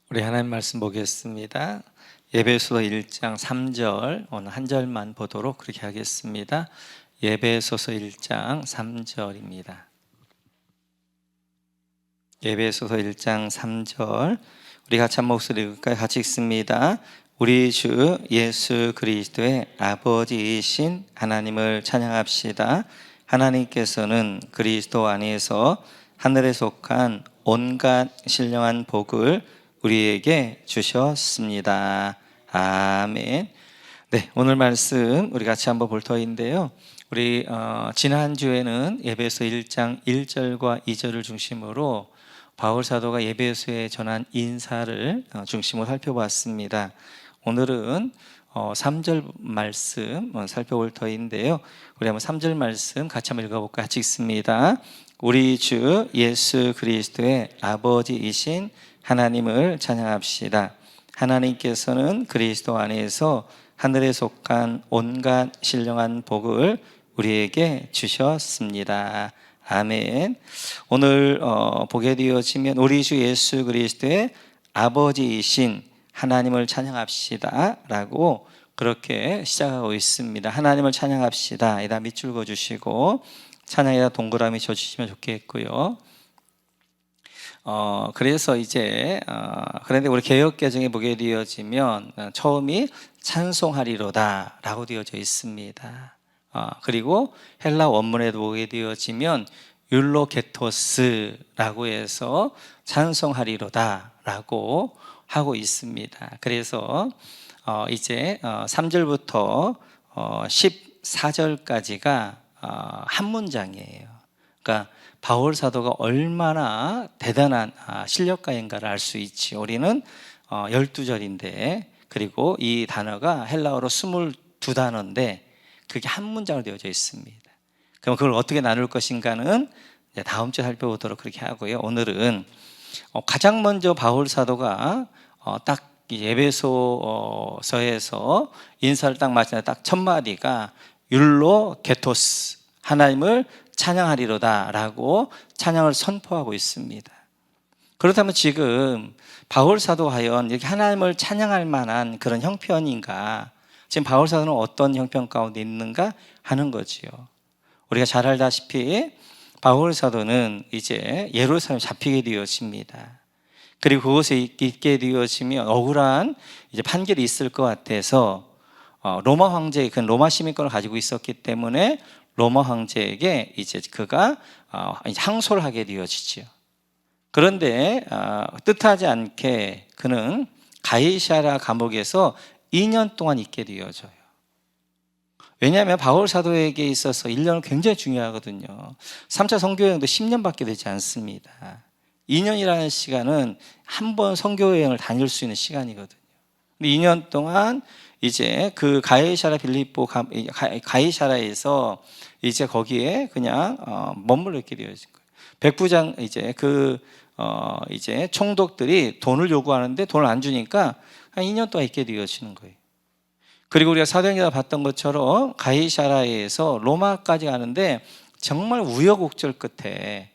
우리 하나님 말씀 보겠습니다. 에베소서 1장 3절 오늘 한 절만 보도록 그렇게 하겠습니다. 에베소서 1장 3절입니다. 에베소서 1장 3절 우리 같이 한 목소리까지 같이 읽습니다. 우리 주 예수 그리스도의 아버지이신 하나님을 찬양합시다. 하나님께서는 그리스도 안에서 하늘에 속한 온갖 신령한 복을 우리에게 주셨습니다. 아멘. 네, 오늘 말씀 우리 같이 한번 볼 터인데요. 우리 지난주에는 에베소 1장 1절과 2절을 중심으로 바울 사도가 에베소에 전한 인사를 중심으로 살펴봤습니다. 오늘은 3절 말씀 살펴볼 터인데요. 우리 한번 3절 말씀 같이 한번 읽어볼까? 같이 읽습니다. 우리 주 예수 그리스도의 아버지이신 하나님을 찬양합시다. 하나님께서는 그리스도 안에서 하늘에 속한 온갖 신령한 복을 우리에게 주셨습니다. 아멘. 오늘 보게 되어지면 우리 주 예수 그리스도의 아버지이신 하나님을 찬양합시다 라고 그렇게 시작하고 있습니다. 하나님을 찬양합시다. 이다 밑줄 그어주시고 찬양에다 동그라미 쳐주시면 좋겠고요. 그래서 이제 그런데 우리 개역개정에 보게 되어지면 처음이 찬송하리로다 라고 되어져 있습니다. 그리고 헬라 원문에도 보게 되어지면 율로게토스라고 해서 찬송하리로다 라고 하고 있습니다. 그래서 이제 3절부터 14절까지가 한 문장이에요. 그러니까 바울 사도가 얼마나 대단한 실력가인가를 알 수 있지. 우리는 12절인데 그리고 이 단어가 헬라어로 22단어인데 그게 한 문장으로 되어져 있습니다. 그럼 그걸 어떻게 나눌 것인가는 다음 주에 살펴보도록 그렇게 하고요. 오늘은 가장 먼저 바울 사도가 딱 에베소서에서 인사를 딱 마치는 딱 첫 마디가 율로게토스 하나님을 찬양하리로다 라고 찬양을 선포하고 있습니다. 그렇다면 지금 바울 사도 과연 이렇게 하나님을 찬양할 만한 그런 형편인가? 지금 바울 사도는 어떤 형편 가운데 있는가 하는 거지요. 우리가 잘 알다시피 바울 사도는 이제 예루살렘에 잡히게 되어집니다. 그리고 그곳에 있게 되어지면 억울한 이제 판결이 있을 것 같아서 로마 황제의 그 로마 시민권을 가지고 있었기 때문에 로마 황제에게 이제 그가 항소를 하게 되어지죠. 그런데 뜻하지 않게 그는 가이사랴 감옥에서 2년 동안 있게 되어져요. 왜냐하면 바울 사도에게 있어서 1년은 굉장히 중요하거든요. 3차 선교여행도 10년밖에 되지 않습니다. 2년이라는 시간은 한 번 선교여행을 다닐 수 있는 시간이거든요. 근데 2년 동안 이제 그 가이사랴 빌립보 가이사랴에서 이제 거기에 그냥 머물러 있게 되어진 거예요. 백부장 이제 이제 총독들이 돈을 요구하는데 돈을 안 주니까 한 2년 동안 있게 되어지는 거예요. 그리고 우리가 사도행전에서 봤던 것처럼 가이사랴에서 로마까지 가는데 정말 우여곡절 끝에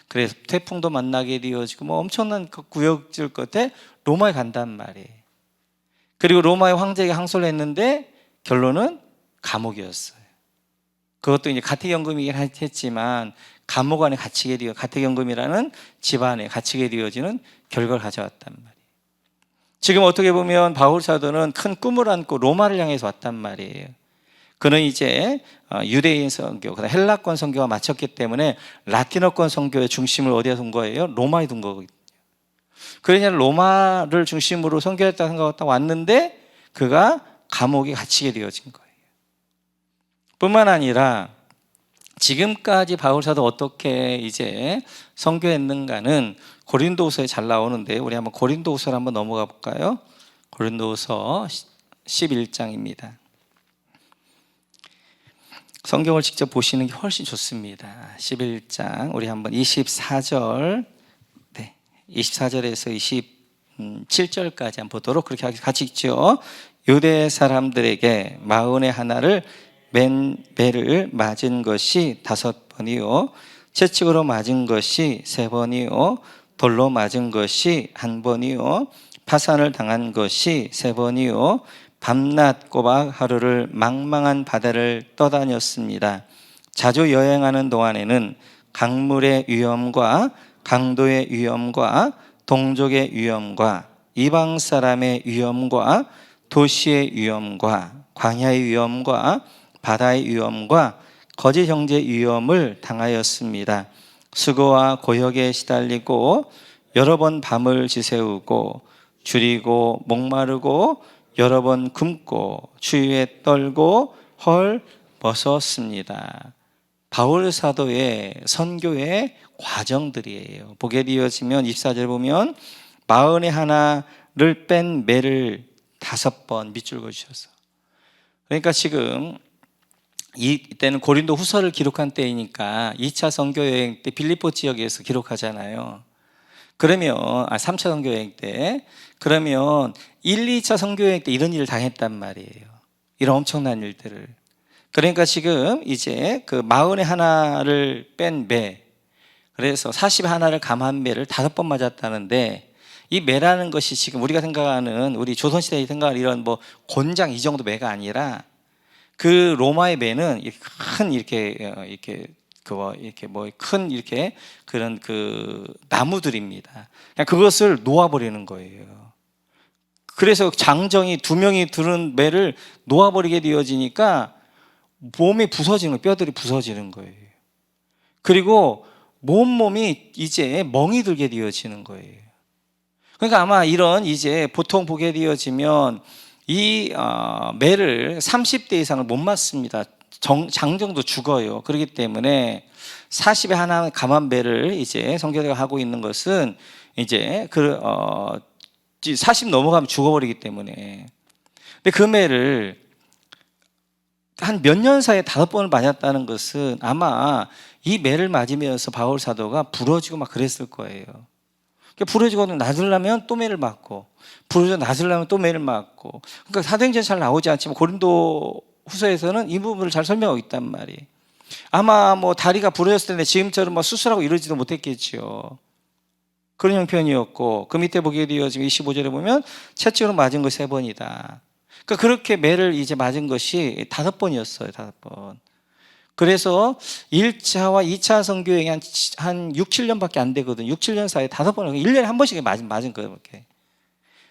그래서 태풍도 만나게 되어지고 뭐 엄청난 그 우여곡절 끝에 로마에 간단 말이에요. 그리고 로마의 황제에게 항소를 했는데 결론은 감옥이었어요. 그것도 이제 가택연금이긴 했지만 감옥 안에 갇히게 되어 가택연금이라는 집안에 갇히게 되어지는 결과를 가져왔단 말이에요. 지금 어떻게 보면 바울 사도는 큰 꿈을 안고 로마를 향해서 왔단 말이에요. 그는 이제 유대인 선교, 헬라권 선교가 마쳤기 때문에 라틴어권 선교의 중심을 어디에 둔 거예요? 로마에 둔 거거든요. 그러냐 로마를 중심으로 선교했다 생각하고 왔는데 그가 감옥에 갇히게 되어진 거예요. 뿐만 아니라 지금까지 바울 사도 어떻게 이제 선교했는가는 고린도후서에 잘 나오는데 우리 한번 고린도후서를 한번 넘어가 볼까요? 고린도후서 11장입니다. 성경을 직접 보시는 게 훨씬 좋습니다. 11장 우리 한번 24절 24절에서 27절까지 한번 보도록 그렇게 같이 읽죠. 유대 사람들에게 마흔의 하나를 맨 배를 맞은 것이 5번이요 채찍으로 맞은 것이 3번이요 돌로 맞은 것이 1번이요 파산을 당한 것이 3번이요 밤낮 꼬박 하루를 망망한 바다를 떠다녔습니다. 자주 여행하는 동안에는 강물의 위험과 강도의 위험과 동족의 위험과 이방 사람의 위험과 도시의 위험과 광야의 위험과 바다의 위험과 거짓 형제의 위험을 당하였습니다. 수고와 고역에 시달리고 여러 번 밤을 지새우고 줄이고 목마르고 여러 번 굶고 추위에 떨고 헐 벗었습니다. 바울 사도의 선교의 과정들이에요. 보게 되어지면 24절 보면 마흔에 하나를 뺀 매를 5번 밑줄 그으셔서, 그러니까 지금 이때는 고린도 후서를 기록한 때이니까 2차 선교여행 때 빌립보 지역에서 기록하잖아요. 그러면 3차 선교여행 때 그러면 1, 2차 선교여행 때 이런 일을 당했단 말이에요. 이런 엄청난 일들을. 그러니까 지금 이제 그 마흔에 하나를 뺀 매, 그래서 40에 하나를 감한 매를 5번 맞았다는데, 이 매라는 것이 지금 우리가 생각하는, 우리 조선시대에 생각하는 이런 뭐 곤장 이 정도 매가 아니라 그 로마의 매는 큰 이렇게 뭐 큰 이렇게 그런 그 나무들입니다. 그냥 그것을 놓아버리는 거예요. 그래서 장정이 2명이 드는 매를 놓아버리게 되어지니까 몸이 부서지는 거예요. 뼈들이 부서지는 거예요. 그리고 몸이 이제 멍이 들게 되어지는 거예요. 그러니까 아마 이런 이제 보통 보게 되어지면 이 매를 30대 이상을 못 맞습니다. 장정도 죽어요. 그렇기 때문에 40에 하나 감한 매를 이제 성교대가 하고 있는 것은 이제 40 넘어가면 죽어버리기 때문에. 근데 그 매를 한 몇 년 사이에 5번을 맞았다는 것은 아마 이 매를 맞으면서 바울 사도가 부러지고 막 그랬을 거예요. 부러지고 나서려면 또 매를 맞고, 부러져 나서려면 또 매를 맞고. 그러니까 사도행전 잘 나오지 않지만 고린도 후서에서는 이 부분을 잘 설명하고 있단 말이에요. 아마 뭐 다리가 부러졌을 텐데 지금처럼 뭐 수술하고 이러지도 못했겠지요. 그런 형편이었고, 그 밑에 보게 되어 지금 25절에 보면 채찍으로 맞은 거 3번이다. 그러니까 그렇게 매를 이제 맞은 것이 5번이었어요. 5번. 그래서 1차와 2차 선교여행이 한 6, 7년밖에 안 되거든요. 6, 7년 사이에 5번, 1년에 한 번씩 맞은 거예요. 이렇게.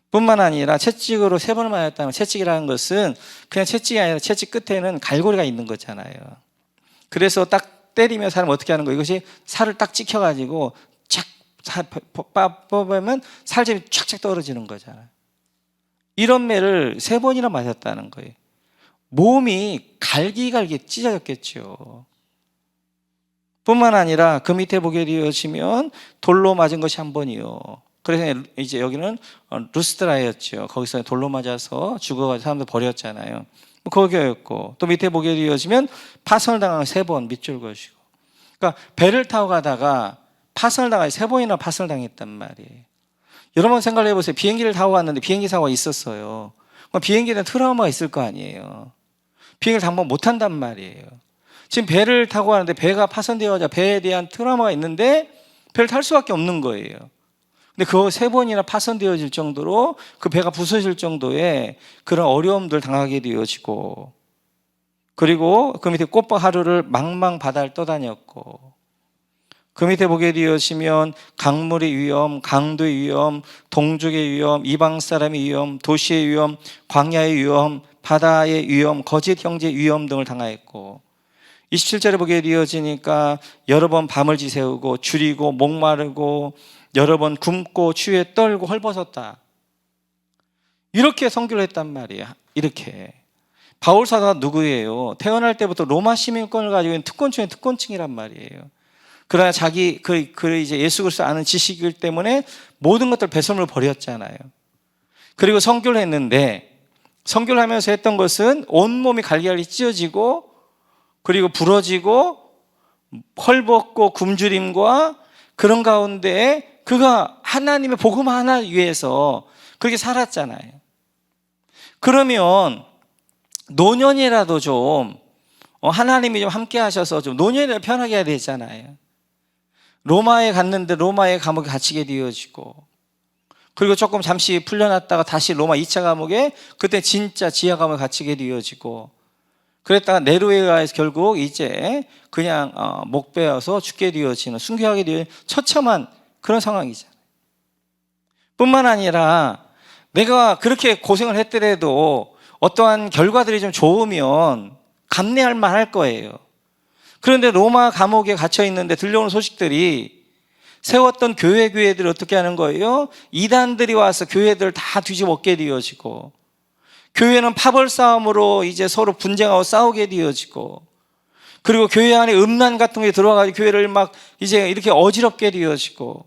뿐만 아니라 채찍으로 3번을 맞았다는, 채찍이라는 것은 그냥 채찍이 아니라 채찍 끝에는 갈고리가 있는 거잖아요. 그래서 딱 때리면 사람 어떻게 하는 거예요? 이것이 살을 딱 찍혀가지고 착 뽑으면 살점이 촥촥 떨어지는 거잖아요. 이런 매를 3번이나 맞았다는 거예요. 몸이 갈기갈기 찢어졌겠죠. 뿐만 아니라 그 밑에 보게 되어지면 돌로 맞은 것이 1번이요. 그래서 이제 여기는 루스드라였죠. 거기서 돌로 맞아서 죽어가지고 사람들 버렸잖아요. 거기였고, 또 밑에 보게 되어지면 파선을 당한 3번 밑줄 그으시고. 그러니까 배를 타고 가다가 파선을 당하고 3번이나 파선을 당했단 말이에요. 여러분 생각을 해보세요. 비행기를 타고 갔는데 비행기 사고가 있었어요. 그럼 비행기에는 트라우마가 있을 거 아니에요. 비행기를 한번 못 탄단 말이에요. 지금 배를 타고 가는데 배가 파손되어져 배에 대한 트라우마가 있는데 배를 탈 수밖에 없는 거예요. 근데 그거 3번이나 파손되어질 정도로 그 배가 부서질 정도의 그런 어려움들 당하게 되어지고, 그리고 그 밑에 꽃밭 하루를 망망 바다를 떠다녔고, 그 밑에 보게 되어지면 강물의 위험, 강도의 위험, 동족의 위험, 이방 사람의 위험, 도시의 위험, 광야의 위험, 바다의 위험, 거짓 형제의 위험 등을 당하였고, 27절에 보게 되어지니까 여러 번 밤을 지새우고 줄이고 목마르고 여러 번 굶고 추위에 떨고 헐벗었다. 이렇게 선교를 했단 말이에요. 이렇게. 바울 사도가 누구예요? 태어날 때부터 로마 시민권을 가지고 있는 특권 중에 특권층이란 말이에요. 그러나 자기 이제 예수 그리스도 아는 지식이기 때문에 모든 것들 배설물을 버렸잖아요. 그리고 선교를 했는데, 선교를 하면서 했던 것은 온몸이 갈기갈기 찢어지고, 그리고 부러지고 헐벗고 굶주림과 그런 가운데 그가 하나님의 복음 하나 위해서 그렇게 살았잖아요. 그러면 노년이라도 좀 하나님이 좀 함께 하셔서 좀 노년을 편하게 해야 되잖아요. 로마에 갔는데 로마의 감옥에 갇히게 되어지고, 그리고 조금 잠시 풀려났다가 다시 로마 2차 감옥에, 그때 진짜 지하 감옥에 갇히게 되어지고, 그랬다가 네로에 의해서 결국 이제 그냥 목 베어서 죽게 되어지는, 순교하게 되어지는 처참한 그런 상황이잖아요. 뿐만 아니라 내가 그렇게 고생을 했더라도 어떠한 결과들이 좀 좋으면 감내할 만할 거예요. 그런데 로마 감옥에 갇혀 있는데 들려오는 소식들이, 세웠던 교회들이 어떻게 하는 거예요? 이단들이 와서 교회들을 다 뒤집어엎게 되어지고, 교회는 파벌 싸움으로 이제 서로 분쟁하고 싸우게 되어지고, 그리고 교회 안에 음란 같은 게 들어와가지고 교회를 막 이제 이렇게 어지럽게 되어지고,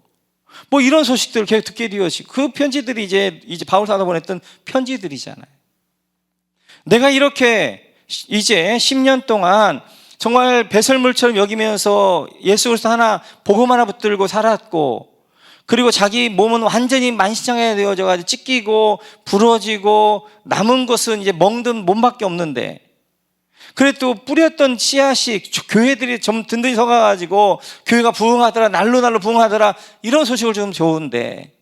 뭐 이런 소식들을 계속 듣게 되어지고, 그 편지들이 이제 바울 사도 보냈던 편지들이잖아요. 내가 이렇게 이제 10년 동안 정말 배설물처럼 여기면서 예수 그리스도 하나, 복음 하나 붙들고 살았고, 그리고 자기 몸은 완전히 만신창이가 되어져가지고 찢기고 부러지고 남은 것은 이제 멍든 몸밖에 없는데, 그래도 뿌렸던 씨앗이 교회들이 좀 든든히 서가지고 교회가 부흥하더라, 날로 부흥하더라, 이런 소식을 좀 좋은데,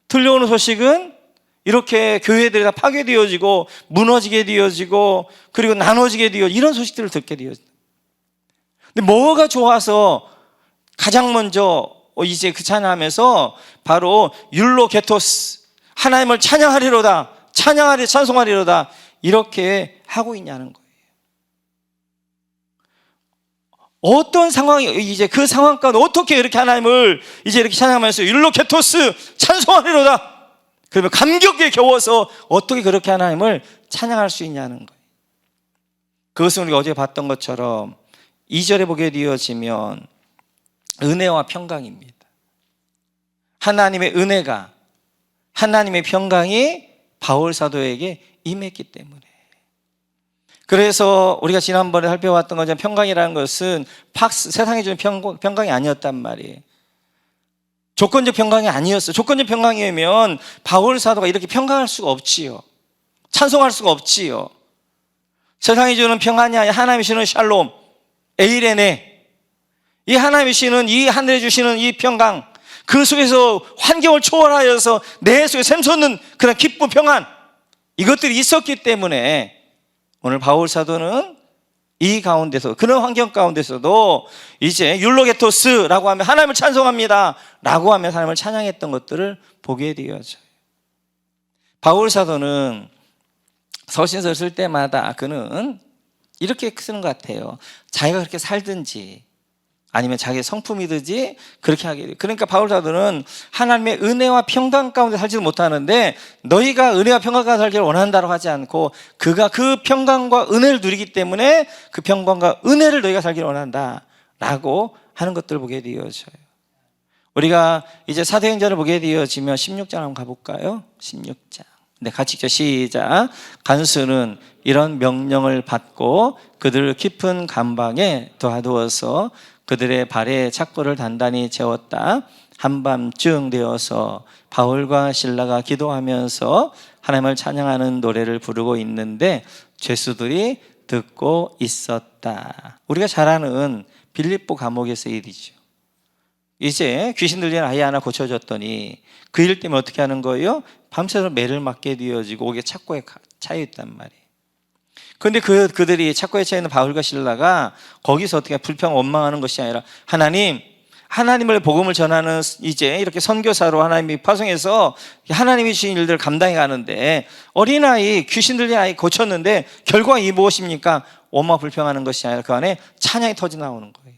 들려오는 소식은 이렇게 교회들이 다 파괴되어지고 무너지게 되어지고 그리고 나눠지게 되어, 이런 소식들을 듣게 되어진다. 근데 뭐가 좋아서 가장 먼저 이제 그 찬양하면서 바로 율로게토스, 하나님을 찬양하리로다, 찬송하리로다, 이렇게 하고 있냐는 거예요. 어떤 상황이, 이제 그 상황 가운데 어떻게 이렇게 하나님을 이제 이렇게 찬양하면서 율로게토스, 찬송하리로다, 그러면 감격에 겨워서 어떻게 그렇게 하나님을 찬양할 수 있냐는 거예요. 그것은 우리가 어제 봤던 것처럼 2절에 보게 되어지면 은혜와 평강입니다. 하나님의 은혜가, 하나님의 평강이 바울 사도에게 임했기 때문에. 그래서 우리가 지난번에 살펴봤던 것처럼 평강이라는 것은 세상이 주는 평강이 아니었단 말이에요. 조건적 평강이 아니었어요. 조건적 평강이면 바울 사도가 이렇게 평강할 수가 없지요. 찬송할 수가 없지요. 세상이 주는 평안이 아니라 하나님이 주시는 샬롬, 에이레네, 이 하나님이 주시는, 이 하늘에 주시는 이 평강, 그 속에서 환경을 초월하여서 내 속에 샘솟는 그런 기쁨, 평안, 이것들이 있었기 때문에 오늘 바울 사도는 이 가운데서, 그런 환경 가운데서도 이제 율로게토스라고 하면 하나님을 찬송합니다 라고 하면 하나님을 찬양했던 것들을 보게 되어져요. 바울 사도는 서신서를 쓸 때마다 그는 이렇게 쓰는 것 같아요. 자기가 그렇게 살든지 아니면 자기의 성품이든지 그렇게 하게 돼요. 그러니까 바울 사도는 하나님의 은혜와 평강 가운데 살지도 못하는데, 너희가 은혜와 평강 가운데 살기를 원한다고 하지 않고, 그가 그 평강과 은혜를 누리기 때문에 그 평강과 은혜를 너희가 살기를 원한다 라고 하는 것들을 보게 되어져요. 우리가 이제 사도행전을 보게 되어지면 16장 한번 가볼까요? 16장. 네, 같이 읽죠. 시작. 간수는 이런 명령을 받고 그들을 깊은 감방에 둬두어서 그들의 발에 착고를 단단히 채웠다. 한밤중 되어서 바울과 실라가 기도하면서 하나님을 찬양하는 노래를 부르고 있는데 죄수들이 듣고 있었다. 우리가 잘 아는 빌립보 감옥에서 일이죠. 이제 귀신 들린 아이 하나 고쳐줬더니 그 일 때문에 어떻게 하는 거예요? 밤새도록 매를 맞게 되어지고 옥에 착고에 차여 있단 말이에요. 그런데 그들이 착고에 차여 있는 바울과 실라가 거기서 어떻게 불평 원망하는 것이 아니라, 하나님을 복음을 전하는 이제 이렇게 선교사로 하나님이 파송해서 하나님이 주신 일들을 감당해 가는데, 어린아이, 귀신 들린 아이 고쳤는데 결과가 이 무엇입니까? 원망 불평하는 것이 아니라 그 안에 찬양이 터져 나오는 거예요.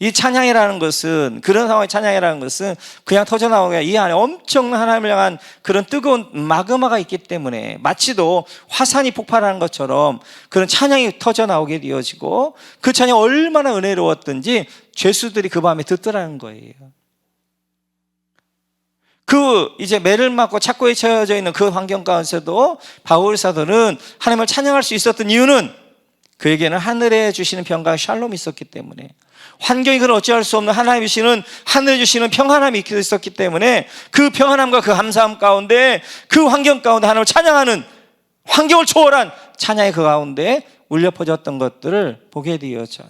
이 찬양이라는 것은, 그런 상황의 찬양이라는 것은 그냥 터져 나오는 게, 이 안에 엄청난 하나님을 향한 그런 뜨거운 마그마가 있기 때문에, 마치도 화산이 폭발하는 것처럼 그런 찬양이 터져 나오게 되어지고, 그 찬양이 얼마나 은혜로웠든지 죄수들이 그 밤에 듣더라는 거예요. 그 이제 매를 맞고 착고에 처해져 있는 그 환경 가운데서도 바울 사도는 하나님을 찬양할 수 있었던 이유는 그에게는 하늘에 주시는 평강 샬롬이 있었기 때문에, 환경이 그걸 어찌할 수 없는 하나님이 주시는, 하늘에 주시는 평안함이 있었기 때문에, 그 평안함과 그 감사함 가운데, 그 환경 가운데 하나님을 찬양하는, 환경을 초월한 찬양이 그 가운데 울려 퍼졌던 것들을 보게 되어져요.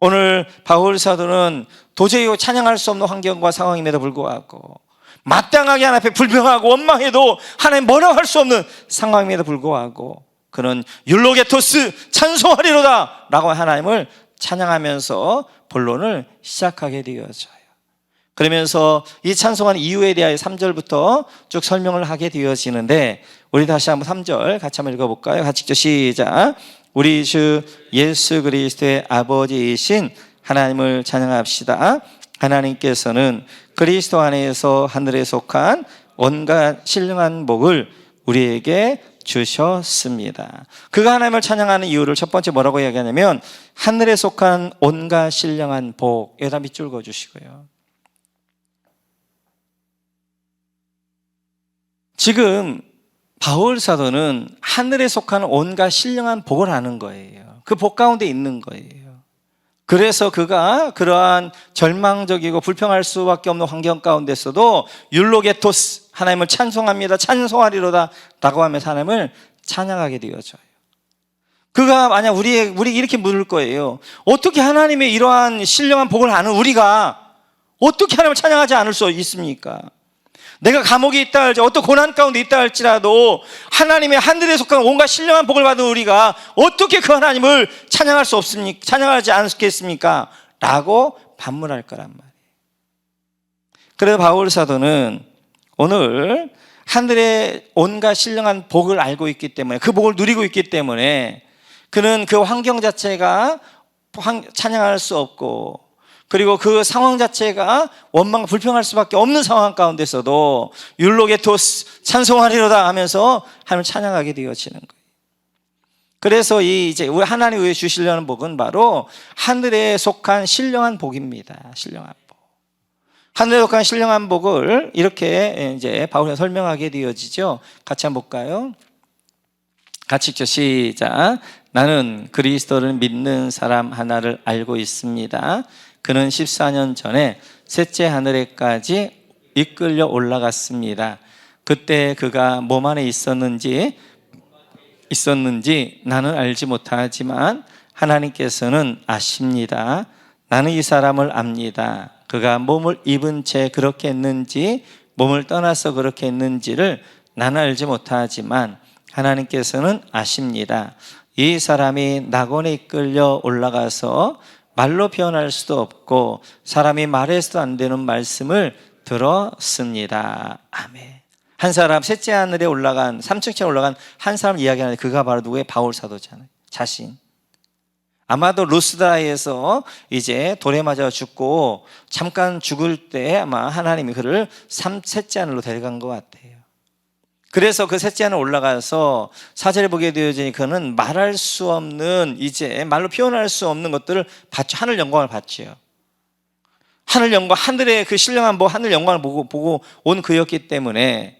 오늘 바울 사도는 도저히 찬양할 수 없는 환경과 상황임에도 불구하고, 마땅하게 하나님 앞에 불평하고 원망해도 하나님 뭐라고 할 수 없는 상황임에도 불구하고 그는 율로게토스 찬송하리로다 라고 하나님을 찬양하면서 본론을 시작하게 되어져요. 그러면서 이 찬송하는 이유에 대하여 3절부터 쭉 설명을 하게 되어지는데, 우리 다시 한번 3절 같이 한번 읽어볼까요? 같이 읽죠. 시작. 우리 주 예수 그리스도의 아버지이신 하나님을 찬양합시다. 하나님께서는 그리스도 안에서 하늘에 속한 온갖 신령한 복을 우리에게 주셨습니다. 그가 하나님을 찬양하는 이유를 첫 번째 뭐라고 이야기하냐면, 하늘에 속한 온갖 신령한 복. 여기다 밑줄 그어주시고요. 지금 바울 사도는 하늘에 속한 온갖 신령한 복을 아는 거예요. 그 복 가운데 있는 거예요. 그래서 그가 그러한 절망적이고 불평할 수밖에 없는 환경 가운데서도 율로게토스, 하나님을 찬송합니다, 찬송하리로다 라고 하면서 하나님을 찬양하게 되어져요. 그가 만약 우리 이렇게 물을 거예요. 어떻게 하나님의 이러한 신령한 복을 아는 우리가 어떻게 하나님을 찬양하지 않을 수 있습니까? 내가 감옥에 있다 할지 어떤 고난 가운데 있다 할지라도 하나님의 하늘에 속한 온갖 신령한 복을 받은 우리가 어떻게 그 하나님을 찬양할 수 없습니까? 찬양하지 않겠습니까? 라고 반문할 거란 말이에요. 그래서 바울 사도는 오늘 하늘의 온갖 신령한 복을 알고 있기 때문에, 그 복을 누리고 있기 때문에 그는 그 환경 자체가 찬양할 수 없고, 그리고 그 상황 자체가 원망 불평할 수밖에 없는 상황 가운데서도 율로게토스 찬송하리로다 하면서 하나님을 찬양하게 되어지는 거예요. 그래서 이제 우리 하나님 위해 주시려는 복은 바로 하늘에 속한 신령한 복입니다. 신령한 복. 하늘에 속한 신령한 복을 이렇게 이제 바울이 설명하게 되어지죠. 같이 한번 볼까요? 같이 읽죠. 시작. 나는 그리스도를 믿는 사람 하나를 알고 있습니다. 그는 14년 전에 셋째 하늘에까지 이끌려 올라갔습니다. 그때 그가 몸 안에 있었는지 나는 알지 못하지만 하나님께서는 아십니다. 나는 이 사람을 압니다. 그가 몸을 입은 채 그렇게 했는지 몸을 떠나서 그렇게 했는지를 나는 알지 못하지만 하나님께서는 아십니다. 이 사람이 낙원에 이끌려 올라가서 말로 표현할 수도 없고 사람이 말해서도 안 되는 말씀을 들었습니다. 아멘. 한 사람 셋째 하늘에 올라간 3층째 올라간 한 사람 이야기하는데 그가 바로 누구의? 바울 사도잖아요. 자신. 아마도 루스드라에서 이제 돌에 맞아 죽고 잠깐 죽을 때 아마 하나님이 그를 셋째 하늘로 데려간 것 같아요. 그래서 그 셋째 하늘 올라가서 사절에 보게 되어지니 그는 말할 수 없는, 이제 말로 표현할 수 없는 것들을 받죠. 하늘 영광을 받죠. 하늘 영광, 하늘의 그 신령한 하늘 영광을 보고 온 그였기 때문에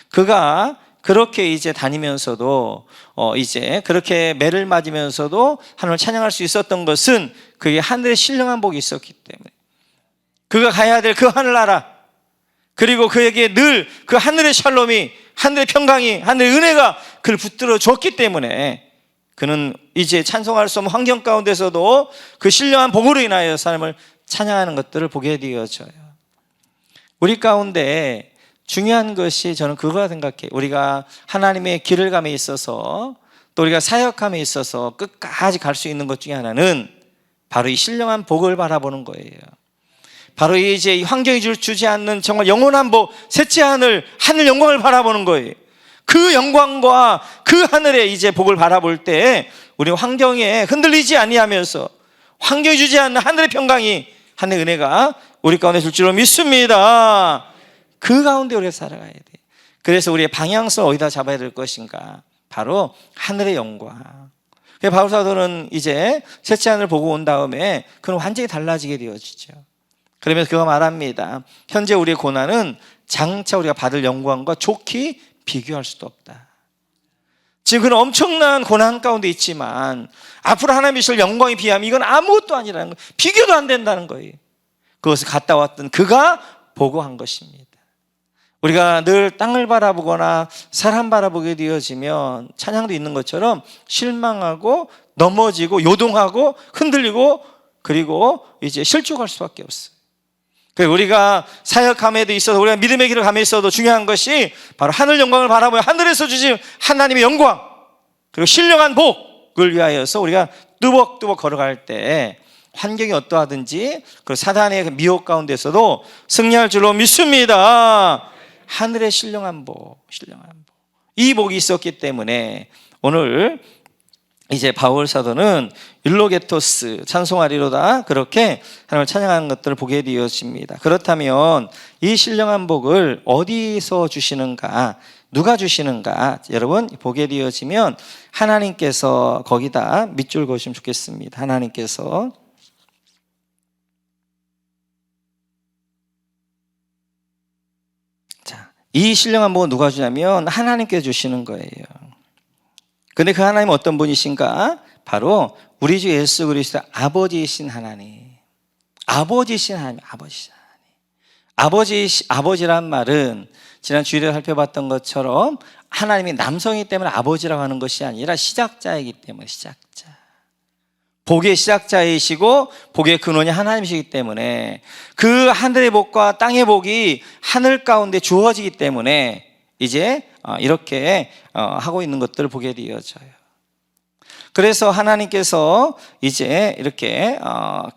그가 그렇게 이제 다니면서도 이제 그렇게 매를 맞으면서도 하나님을 찬양할 수 있었던 것은 그게 하늘의 신령한 복이 있었기 때문에, 그가 가야 될 그 하늘나라, 그리고 그에게 늘 그 하늘의 샬롬이, 하늘의 평강이, 하늘의 은혜가 그를 붙들어 줬기 때문에 그는 이제 찬송할 수 없는 환경 가운데서도 그 신령한 복으로 인하여 하나님을 찬양하는 것들을 보게 되어져요. 우리 가운데 중요한 것이 저는 그거라 생각해요. 우리가 하나님의 길을 감에 있어서, 또 우리가 사역함에 있어서 끝까지 갈 수 있는 것 중에 하나는 바로 이 신령한 복을 바라보는 거예요. 바로 이제 이 환경이 주지 않는 정말 영원한 복, 셋째 하늘 영광을 바라보는 거예요. 그 영광과 그 하늘의 이제 복을 바라볼 때 우리 환경에 흔들리지 아니하면서 환경이 주지 않는 하늘의 평강이, 하늘의 은혜가 우리 가운데 줄 줄로 믿습니다. 그 가운데 우리가 살아가야 돼. 그래서 우리의 방향성을 어디다 잡아야 될 것인가? 바로 하늘의 영광. 바울 사도는 이제 셋째 하늘을 보고 온 다음에 그는 완전히 달라지게 되어지죠. 그러면서 그가 말합니다. 현재 우리의 고난은 장차 우리가 받을 영광과 좋게 비교할 수도 없다. 지금 그는 엄청난 고난 가운데 있지만 앞으로 하나님이 주실 영광에 비하면 이건 아무것도 아니라는 거예요. 비교도 안 된다는 거예요. 그것을 갔다 왔던 그가 보고 한 것입니다. 우리가 늘 땅을 바라보거나 사람 바라보게 되어지면 찬양도 있는 것처럼 실망하고 넘어지고 요동하고 흔들리고 그리고 이제 실족할 수밖에 없어요. 우리가 사역함에도 있어서 우리가 믿음의 길을 감에 있어도 중요한 것이 바로 하늘 영광을 바라보며 하늘에서 주신 하나님의 영광 그리고 신령한 복을 위하여서 우리가 뚜벅뚜벅 걸어갈 때 환경이 어떠하든지 그 사단의 미혹 가운데서도 승리할 줄로 믿습니다. 하늘의 신령한 복, 이 복이 있었기 때문에 오늘 이제 바울 사도는 율로게토스 찬송하리로다 그렇게 하나님을 찬양하는 것들을 보게 되었습니다. 그렇다면 이 신령한 복을 어디서 주시는가, 누가 주시는가 여러분 보게 되어지면 하나님께서 거기다 밑줄 그으시면 좋겠습니다. 하나님께서 이 신령한 복은 누가 주냐면 하나님께 주시는 거예요. 근데 그 하나님은 어떤 분이신가? 바로 우리 주 예수 그리스도의 아버지이신 하나님. 아버지이신 하나님, 아버지란 말은 지난 주일에 살펴봤던 것처럼 하나님이 남성이기 때문에 아버지라고 하는 것이 아니라 시작자이기 때문에 시작자. 복의 시작자이시고 복의 근원이 하나님이시기 때문에 그 하늘의 복과 땅의 복이 하늘 가운데 주어지기 때문에 이제 이렇게 하고 있는 것들을 보게 되어져요. 그래서 하나님께서 이제 이렇게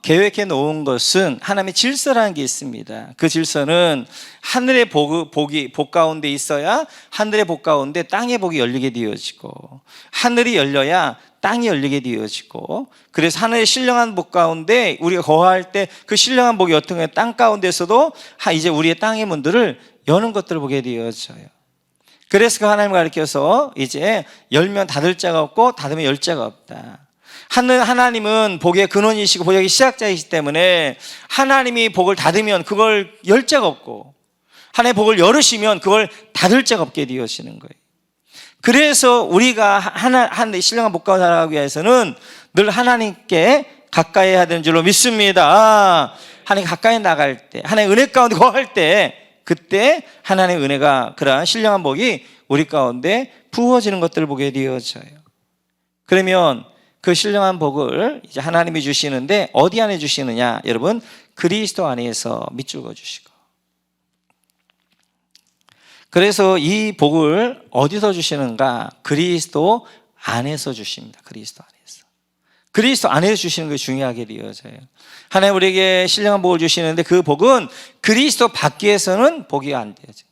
계획해 놓은 것은 하나님의 질서라는 게 있습니다. 그 질서는 하늘의 복 가운데 있어야 하늘의 복 가운데 땅의 복이 열리게 되어지고 하늘이 열려야 땅이 열리게 되어지고 그래서 하늘의 신령한 복 가운데 우리가 거할 때 그 신령한 복이 어떤 거예요? 땅 가운데서도 이제 우리의 땅의 문들을 여는 것들을 보게 되어져요. 그래서 그 하나님을 가리켜서 이제 열면 닫을 자가 없고 닫으면 열 자가 없다. 하나님은 복의 근원이시고 복의 시작자이시기 때문에 하나님이 복을 닫으면 그걸 열 자가 없고 하나님의 복을 열으시면 그걸 닫을 자가 없게 되어지는 거예요. 그래서 우리가 하나님의 신령한 복과 살아가기 위해서는 늘 하나님께 가까이 해야 되는 줄로 믿습니다. 하나님 가까이 나갈 때 하나님의 은혜 가운데 거할 때 그때 하나님의 은혜가 그러한 신령한 복이 우리 가운데 부어지는 것들을 보게 되어져요. 그러면 그 신령한 복을 이제 하나님이 주시는데 어디 안에 주시느냐? 여러분 그리스도 안에서 밑줄 그어주시고 그래서 이 복을 어디서 주시는가? 그리스도 안에서 주십니다. 그리스도 안에서 주시는 것이 중요하게 되어져요. 하나님 우리에게 신령한 복을 주시는데 그 복은 그리스도 밖에서는 복이 안 되어져요.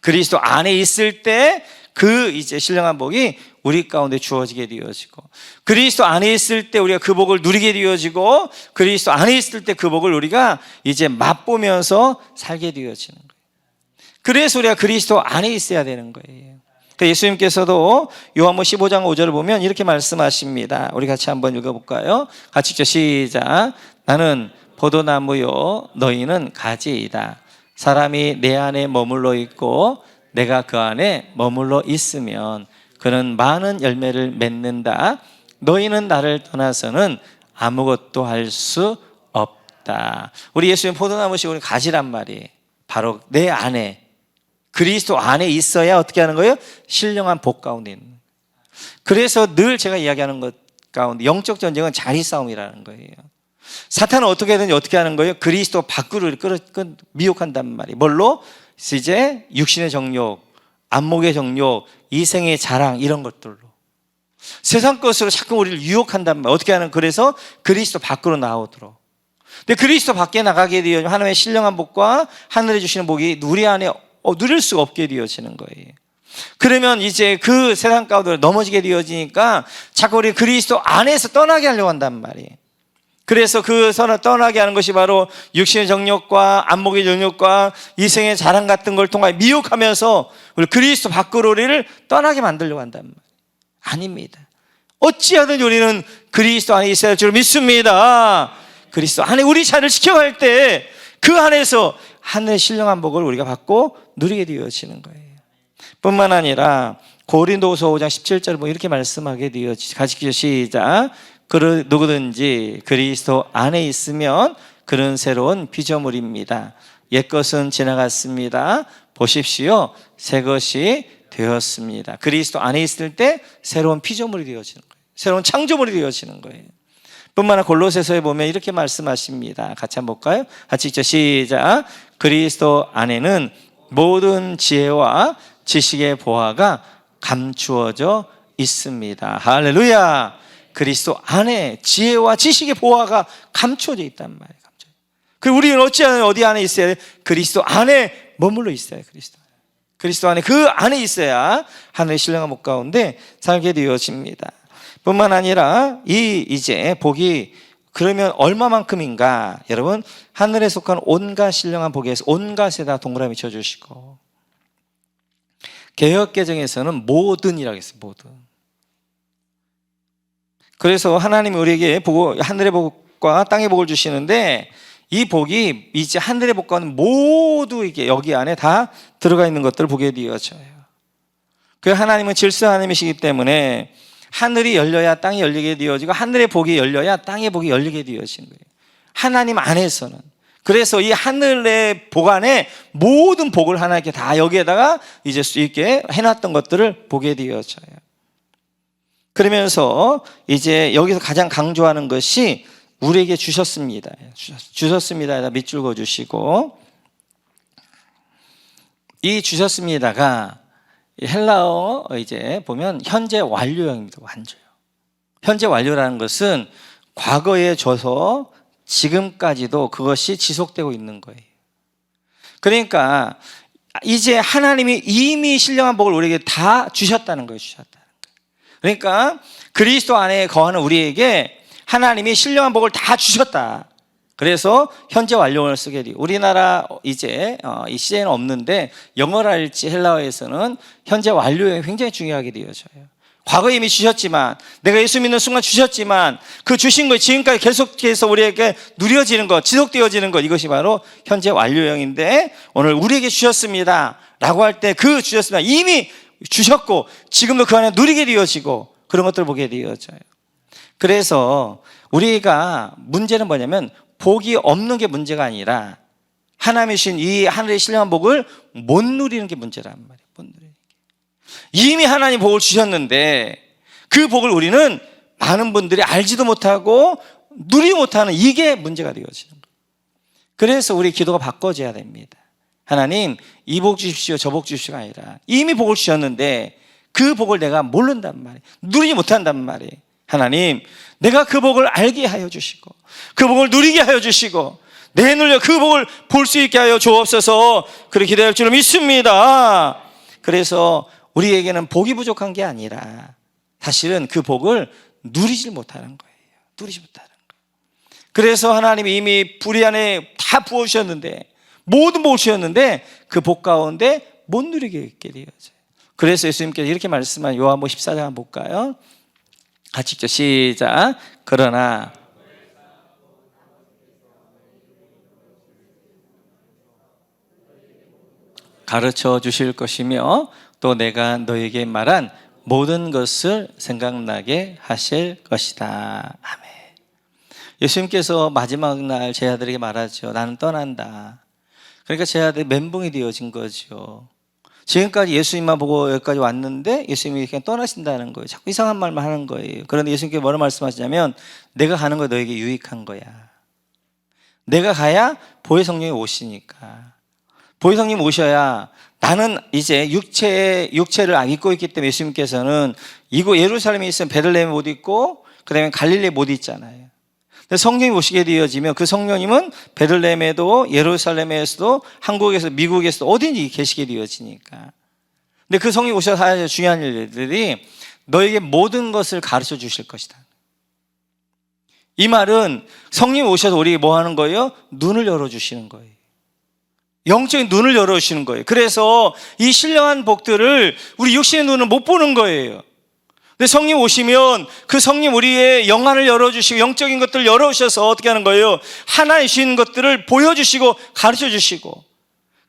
그리스도 안에 있을 때 그 이제 신령한 복이 우리 가운데 주어지게 되어지고 그리스도 안에 있을 때 우리가 그 복을 누리게 되어지고 그리스도 안에 있을 때 그 복을 우리가 이제 맛보면서 살게 되어지는 거예요. 그래서 우리가 그리스도 안에 있어야 되는 거예요. 예수님께서도 요한복음 15장 5절을 보면 이렇게 말씀하십니다. 우리 같이 한번 읽어볼까요? 같이 읽죠. 시작. 나는 포도나무요 너희는 가지이다. 사람이 내 안에 머물러 있고 내가 그 안에 머물러 있으면 그는 많은 열매를 맺는다. 너희는 나를 떠나서는 아무것도 할 수 없다. 우리 예수님 포도나무시고 우리 가지란 말이 바로 내 안에 그리스도 안에 있어야 어떻게 하는 거예요? 신령한 복 가운데 있는 거예요. 그래서 늘 제가 이야기하는 것 가운데 영적 전쟁은 자리 싸움이라는 거예요. 사탄은 어떻게든지 어떻게 하는 거예요? 그리스도 밖으로 미혹한단 말이에요. 뭘로? 이제 육신의 정욕, 안목의 정욕, 이생의 자랑 이런 것들로 세상 것으로 자꾸 우리를 유혹한단 말이에요. 어떻게 하는? 그래서 그리스도 밖으로 나오도록. 근데 그리스도 밖에 나가게 되면 하나님의 신령한 복과 하늘에 주시는 복이 우리 안에 누릴 수가 없게 되어지는 거예요. 그러면 이제 그 세상 가운데 넘어지게 되어지니까 자꾸 우리 그리스도 안에서 떠나게 하려고 한단 말이에요. 그래서 그 선을 떠나게 하는 것이 바로 육신의 정욕과 안목의 정욕과 이생의 자랑 같은 걸 통해 미혹하면서 우리 그리스도 밖으로 우리를 떠나게 만들려고 한단 말이에요. 아닙니다. 어찌하든 우리는 그리스도 안에 있어야 할 줄 믿습니다. 그리스도 안에 우리 자리를 지켜갈 때 그 안에서 하늘의 신령한 복을 우리가 받고 누리게 되어지는 거예요. 뿐만 아니라 고린도후서 5장 17절 뭐 이렇게 말씀하게 되어지죠. 같이 시작. 누구든지 그리스도 안에 있으면 그는 새로운 피조물입니다. 옛것은 지나갔습니다. 보십시오. 새것이 되었습니다. 그리스도 안에 있을 때 새로운 피조물이 되어지는 거예요. 새로운 창조물이 되어지는 거예요. 뿐만 아니라 골로새서에 보면 이렇게 말씀하십니다. 같이 한번 볼까요? 같이 읽죠. 시작. 그리스도 안에는 모든 지혜와 지식의 보화가 감추어져 있습니다. 할렐루야. 그리스도 안에 지혜와 지식의 보화가 감추어져 있단 말이에요. 그리고 우리는 어디 안에 있어야 돼? 그리스도 안에 머물러 있어야 돼요. 그리스도 안에, 그 안에 있어야 하늘의 신령한 복 가운데 살게 되어집니다. 뿐만 아니라 이제 복이 그러면 얼마만큼인가? 여러분, 하늘에 속한 온갖 신령한 복에서 온갖에다 동그라미 쳐주시고, 개역개정에서는 모든이라고 했어요. 모든. 그래서 하나님이 우리에게 하늘의 복과 땅의 복을 주시는데, 이 복이 이제 하늘의 복과는 모두 이게 여기 안에 다 들어가 있는 것들을 보게 되어져요. 그 하나님은 질서 하나님이시기 때문에 하늘이 열려야 땅이 열리게 되어지고, 하늘의 복이 열려야 땅의 복이 열리게 되어지는 거예요. 하나님 안에서는. 그래서 이 하늘의 복 안에 모든 복을 하나님께 다 여기에다가 이제 이렇게 해놨던 것들을 보게 되어져요. 그러면서 이제 여기서 가장 강조하는 것이 우리에게 주셨습니다. 주셨습니다. 밑줄 그어주시고, 이 주셨습니다가 헬라어 이제 보면 현재 완료형입니다. 완료요. 현재 완료라는 것은 과거에 줘서 지금까지도 그것이 지속되고 있는 거예요. 그러니까 이제 하나님이 이미 신령한 복을 우리에게 다 주셨다는 거예요. 그러니까 그리스도 안에 거하는 우리에게 하나님이 신령한 복을 다 주셨다. 그래서 현재 완료를 쓰게 돼요. 우리나라 이제 이 시대에는 없는데 영어랄지 헬라어에서는 현재 완료에 굉장히 중요하게 되어져요. 과거에 이미 주셨지만, 내가 예수 믿는 순간 주셨지만, 그 주신 것 지금까지 계속해서 우리에게 누려지는 것, 지속되어지는 것, 이것이 바로 현재 완료형인데, 오늘 우리에게 주셨습니다 라고 할 때 그 주셨습니다, 이미 주셨고 지금도 그 안에 누리게 되어지고 그런 것들을 보게 되어져요. 그래서 우리가 문제는 뭐냐면 복이 없는 게 문제가 아니라 하나님이 주신 이 하늘의 신령한 복을 못 누리는 게 문제란 말이에요. 못 누리는 게. 이미 하나님 복을 주셨는데 그 복을 우리는 많은 분들이 알지도 못하고 누리지 못하는, 이게 문제가 되어지는 거예요. 그래서 우리 기도가 바꿔져야 됩니다. 하나님, 이 복 주십시오, 저 복 주십시오가 아니라 이미 복을 주셨는데 그 복을 내가 모른단 말이에요. 누리지 못한단 말이에요. 하나님, 내가 그 복을 알게 하여 주시고 그 복을 누리게 하여 주시고 내 눈으로 그 복을 볼 수 있게 하여 주옵소서. 그렇게 기도할 줄을 믿습니다. 그래서 우리에게는 복이 부족한 게 아니라 사실은 그 복을 누리지 못하는 거예요. 누리지 못하는 거예요. 그래서 하나님이 이미 불의 안에 다 부어주셨는데, 모든 복을 주셨는데 그 복 가운데 못 누리게 있게 되어져요. 그래서 예수님께서 이렇게 말씀한 요한복음 14장 한번 볼까요? 같이 읽죠. 시작. 그러나 가르쳐 주실 것이며 또 내가 너에게 말한 모든 것을 생각나게 하실 것이다. 아멘. 예수님께서 마지막 날 제 아들에게 말하죠. 나는 떠난다. 그러니까 제 아들이 멘붕이 되어진 거죠. 지금까지 예수님만 보고 여기까지 왔는데 예수님이 그냥 떠나신다는 거예요. 자꾸 이상한 말만 하는 거예요. 그런데 예수님께서 뭐라 말씀하시냐면 내가 가는 거 너에게 유익한 거야. 내가 가야 보혜 성령이 오시니까. 보혜 성령이 오셔야, 나는 이제 육체를 입고 있기 때문에 예수님께서는 이곳 예루살렘에 있으면 베들레헴에 못 있고 그 다음에 갈릴리에 못 있잖아요. 근데 성령이 오시게 되어지면 그 성령님은 베들레헴에도 예루살렘에서도 한국에서 미국에서도 어디든지 계시게 되어지니까. 근데 그 성령이 오셔서 하셔야 중요한 일들이 너에게 모든 것을 가르쳐 주실 것이다. 이 말은 성령이 오셔서 우리에게 뭐 하는 거예요? 눈을 열어주시는 거예요. 영적인 눈을 열어주시는 거예요. 그래서 이 신령한 복들을 우리 육신의 눈은 못 보는 거예요. 근데 성령 오시면 그 성령 우리의 영안을 열어주시고 영적인 것들을 열어주셔서 어떻게 하는 거예요? 하나님 주신 것들을 보여주시고 가르쳐주시고,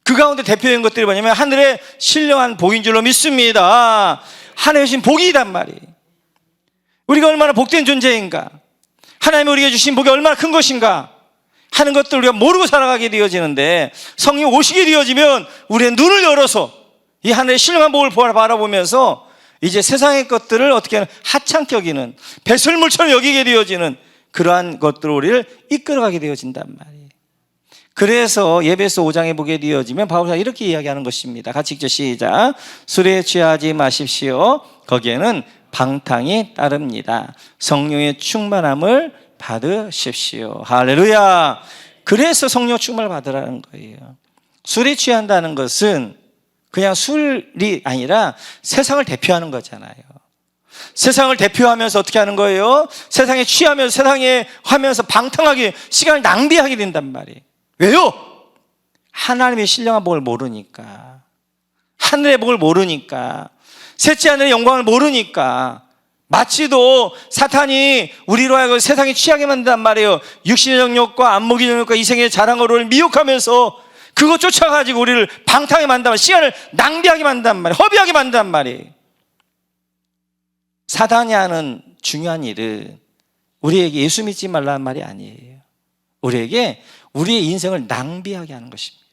그 가운데 대표적인 것들이 뭐냐면 하늘의 신령한 복인 줄로 믿습니다. 하나님 주신 복이란 말이에요. 우리가 얼마나 복된 존재인가, 하나님이 우리에게 주신 복이 얼마나 큰 것인가 하는 것들 우리가 모르고 살아가게 되어지는데, 성령 오시게 되어지면 우리의 눈을 열어서 이 하늘의 신령한 복을 바라보면서 이제 세상의 것들을 어떻게 하는, 하찮게 여기는, 배설물처럼 여기게 되어지는 그러한 것들로 우리를 이끌어가게 되어진단 말이에요. 그래서 에베소 5장에 보게 되어지면 바울이 이렇게 이야기하는 것입니다. 같이 읽죠. 시작. 술에 취하지 마십시오. 거기에는 방탕이 따릅니다. 성령의 충만함을 받으십시오. 할렐루야. 그래서 성령 충만을 받으라는 거예요. 술에 취한다는 것은 그냥 술이 아니라 세상을 대표하는 거잖아요. 세상을 대표하면서 어떻게 하는 거예요? 세상에 취하면서 세상에 하면서 방탕하게 시간을 낭비하게 된단 말이에요. 왜요? 하나님의 신령한 복을 모르니까, 하늘의 복을 모르니까, 셋째 하늘의 영광을 모르니까, 마치도 사탄이 우리로 하여금 세상에 취하게 만든단 말이에요. 육신의 정욕과 안목의 정욕과 이생의 자랑으로 미혹하면서 그거 쫓아가지고 우리를 방탕하게 만든단 말이에요. 시간을 낭비하게 만든단 말이에요. 허비하게 만든단 말이에요. 사단이 하는 중요한 일은 우리에게 예수 믿지 말라는 말이 아니에요. 우리에게 우리의 인생을 낭비하게 하는 것입니다.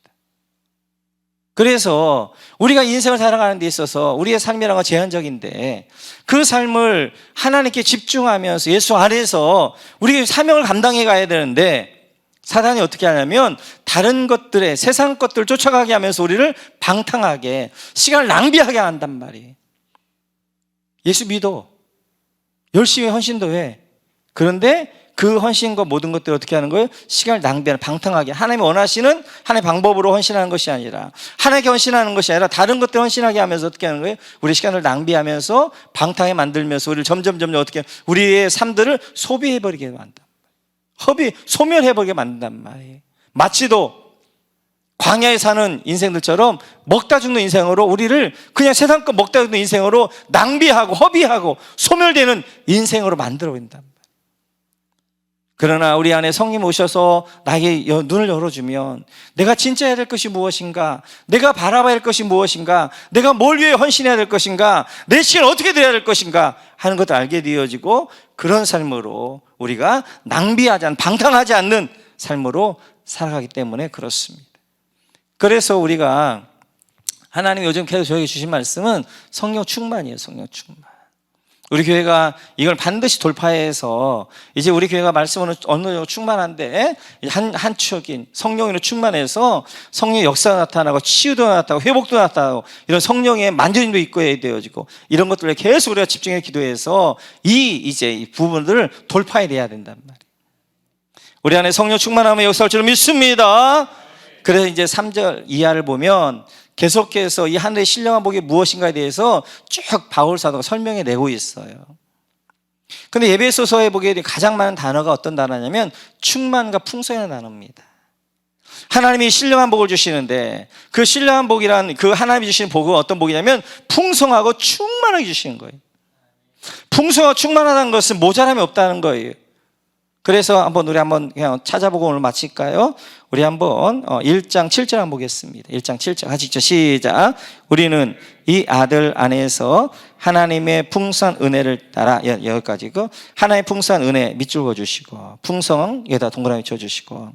그래서 우리가 인생을 살아가는 데 있어서 우리의 삶이라는 건 제한적인데 그 삶을 하나님께 집중하면서 예수 안에서 우리의 사명을 감당해 가야 되는데 사단이 어떻게 하냐면 다른 것들에 세상 것들을 쫓아가게 하면서 우리를 방탕하게 시간을 낭비하게 한단 말이에요. 예수 믿어. 열심히 헌신도 해. 그런데 그 헌신과 모든 것들을 어떻게 하는 거예요? 시간을 낭비하는, 방탕하게. 하나님이 원하시는 하나님의 방법으로 헌신하는 것이 아니라, 하나님께 헌신하는 것이 아니라 다른 것들 헌신하게 하면서 어떻게 하는 거예요? 우리 시간을 낭비하면서 방탕하게 만들면서 우리를 점점 어떻게 우리의 삶들을 소비해버리게 만든다. 소멸해버리게 만든단 말이에요. 마치도 광야에 사는 인생들처럼 먹다 죽는 인생으로 우리를 그냥 세상 것 먹다 죽는 인생으로 낭비하고 허비하고 소멸되는 인생으로 만들어버린단 말이에요. 그러나 우리 안에 성령 오셔서 나에게 눈을 열어주면 내가 진짜 해야 될 것이 무엇인가, 내가 바라봐야 할 것이 무엇인가, 내가 뭘 위해 헌신해야 될 것인가, 내 시간을 어떻게 드려야 될 것인가 하는 것을 알게 되어지고 그런 삶으로 우리가 낭비하지 않는, 방탕하지 않는 삶으로 살아가기 때문에 그렇습니다. 그래서 우리가 하나님이 요즘 계속 저에게 주신 말씀은 성령 충만이에요. 성령 충만. 우리 교회가 이걸 반드시 돌파해서 이제 우리 교회가 말씀으로 어느 정도 충만한데 한 축인 성령으로 충만해서 성령의 역사가 나타나고 치유도 나타나고 회복도 나타나고 이런 성령의 만져짐도 있고 해야 되어지고 이런 것들에 계속 우리가 집중해 기도해서 이 부분들을 돌파해내야 된단 말이에요. 우리 안에 성령 충만하면 역사할 줄 믿습니다. 그래서 이제 3절 이하를 보면 계속해서 이 하늘의 신령한 복이 무엇인가에 대해서 쭉 바울 사도가 설명해 내고 있어요. 근데 에베소서에 보게 되면 가장 많은 단어가 어떤 단어냐면 충만과 풍성이라는 단어입니다. 하나님이 신령한 복을 주시는데 그 신령한 복이란 그 하나님이 주시는 복은 어떤 복이냐면 풍성하고 충만하게 주시는 거예요. 풍성하고 충만하다는 것은 모자람이 없다는 거예요. 그래서 우리 한번 그냥 찾아보고 오늘 마칠까요? 우리 한번 1장 7절 한번 보겠습니다. 1장 7절 같이 읽죠. 시작. 우리는 이 아들 안에서 하나님의 풍성한 은혜를 따라 여기까지 하나님의 풍성한 은혜 밑줄 그어주시고 풍성 여기다 동그라미 쳐주시고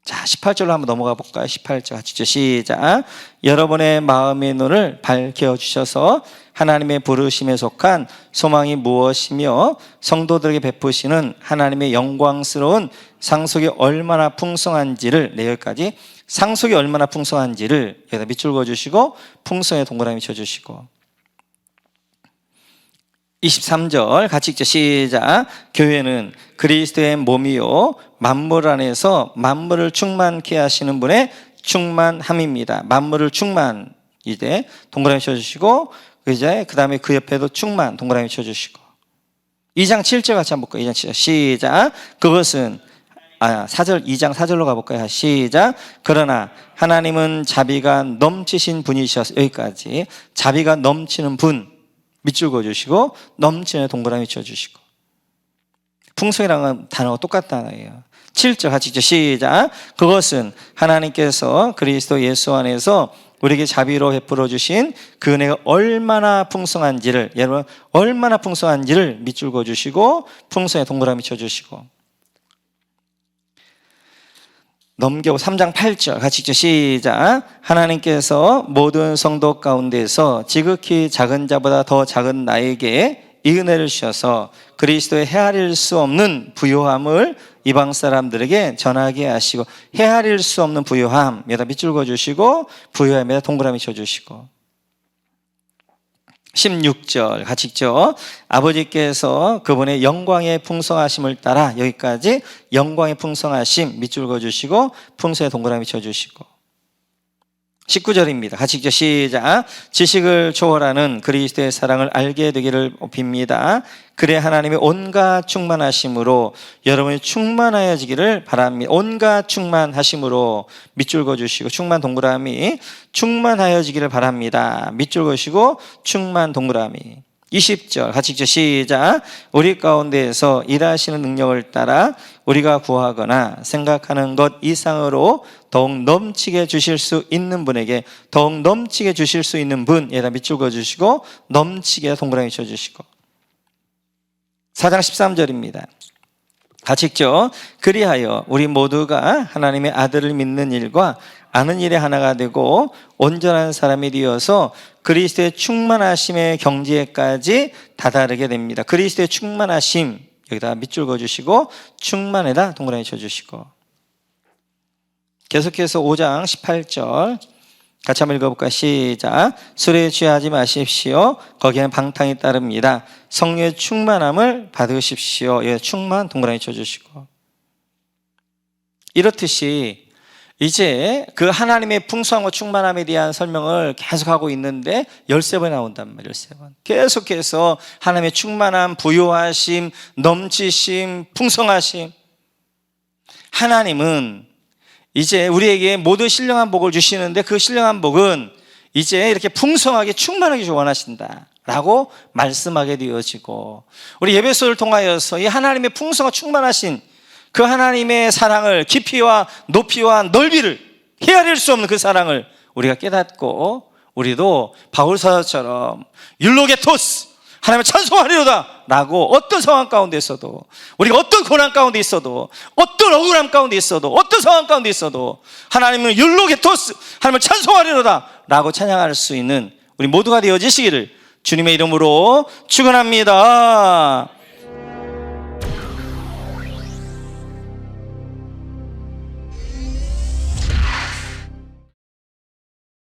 자 18절로 한번 넘어가 볼까요? 18절 같이 읽죠. 시작. 여러분의 마음의 눈을 밝혀주셔서 하나님의 부르심에 속한 소망이 무엇이며 성도들에게 베푸시는 하나님의 영광스러운 상속이 얼마나 풍성한지를 여기까지 상속이 얼마나 풍성한지를 여기다 밑줄 그어주시고 풍성에 동그라미 쳐주시고 23절 같이 읽죠. 시작. 교회는 그리스도의 몸이요 만물 안에서 만물을 충만케 하시는 분의 충만함입니다. 만물을 충만 이제 동그라미 쳐주시고 이제 그 다음에 그 옆에도 충만 동그라미 쳐주시고 2장 7절 같이 한번 볼까요? 2장 7절 시작. 그것은 2장 4절로 가볼까요? 시작. 그러나 하나님은 자비가 넘치신 분이셔서 여기까지 자비가 넘치는 분 밑줄 그어주시고 넘치는 동그라미 쳐주시고 풍성이라는 단어가 똑같다는 거예요. 7절 같이 읽죠. 시작. 그것은 하나님께서 그리스도 예수 안에서 우리에게 자비로 베풀어 주신 그 은혜가 얼마나 풍성한지를 여러분 얼마나 풍성한지를 밑줄 그어주시고 풍성에 동그라미 쳐주시고 넘겨 3장 8절 같이 읽죠. 시작. 하나님께서 모든 성도 가운데서 지극히 작은 자보다 더 작은 나에게 이 은혜를 주셔서 그리스도의 헤아릴 수 없는 부요함을 이방 사람들에게 전하게 하시고, 헤아릴 수 없는 부요함에다 밑줄 그어주시고, 부요함에다 동그라미 쳐주시고, 16절 같이 읽죠. 아버지께서 그분의 영광의 풍성하심을 따라, 여기까지 영광의 풍성하심 밑줄 그어주시고 풍성의 동그라미 쳐주시고, 19절입니다. 같이 읽죠. 시작. 지식을 초월하는 그리스도의 사랑을 알게 되기를 빕니다. 그래 하나님의 온갖 충만하심으로 여러분이 충만하여지기를 바랍니다. 온갖 충만하심으로 밑줄 그어주시고, 충만 동그라미, 충만하여지기를 바랍니다. 밑줄 그으시고 충만 동그라미. 20절 같이 읽죠. 시작. 우리 가운데에서 일하시는 능력을 따라 우리가 구하거나 생각하는 것 이상으로 더욱 넘치게 주실 수 있는 분에게, 더욱 넘치게 주실 수 있는 분에다 밑줄 그어주시고 넘치게 동그라미 쳐주시고, 4장 13절입니다. 같이 읽죠. 그리하여 우리 모두가 하나님의 아들을 믿는 일과 아는 일에 하나가 되고 온전한 사람이 되어서 그리스도의 충만하심의 경지에까지 다다르게 됩니다. 그리스도의 충만하심, 여기다 밑줄 그어주시고 충만에다 동그라미 쳐주시고, 계속해서 5장 18절 같이 한번 읽어볼까요? 시작. 술에 취하지 마십시오. 거기에는 방탕이 따릅니다. 성령의 충만함을 받으십시오. 예, 충만 동그라미 쳐주시고, 이렇듯이 이제 그 하나님의 풍성함과 충만함에 대한 설명을 계속하고 있는데 13번 나온단 말이에요. 13번 계속해서 하나님의 충만함, 부요하심, 넘치심, 풍성하심. 하나님은 이제 우리에게 모든 신령한 복을 주시는데, 그 신령한 복은 이제 이렇게 풍성하게 충만하게 원하신다 라고 말씀하게 되어지고, 우리 예배소를 통하여서 이 하나님의 풍성한 충만하신 그 하나님의 사랑을, 깊이와 높이와 넓이를, 헤아릴 수 없는 그 사랑을 우리가 깨닫고, 우리도 바울사도처럼 율로게토스, 하나님을 찬송하리로다 라고 어떤 상황 가운데 있어도, 우리가 어떤 고난 가운데 있어도, 어떤 억울함 가운데 있어도, 어떤 상황 가운데 있어도 하나님은 율로게토스, 하나님을 찬송하리로다 라고 찬양할 수 있는 우리 모두가 되어지시기를 주님의 이름으로 축원합니다.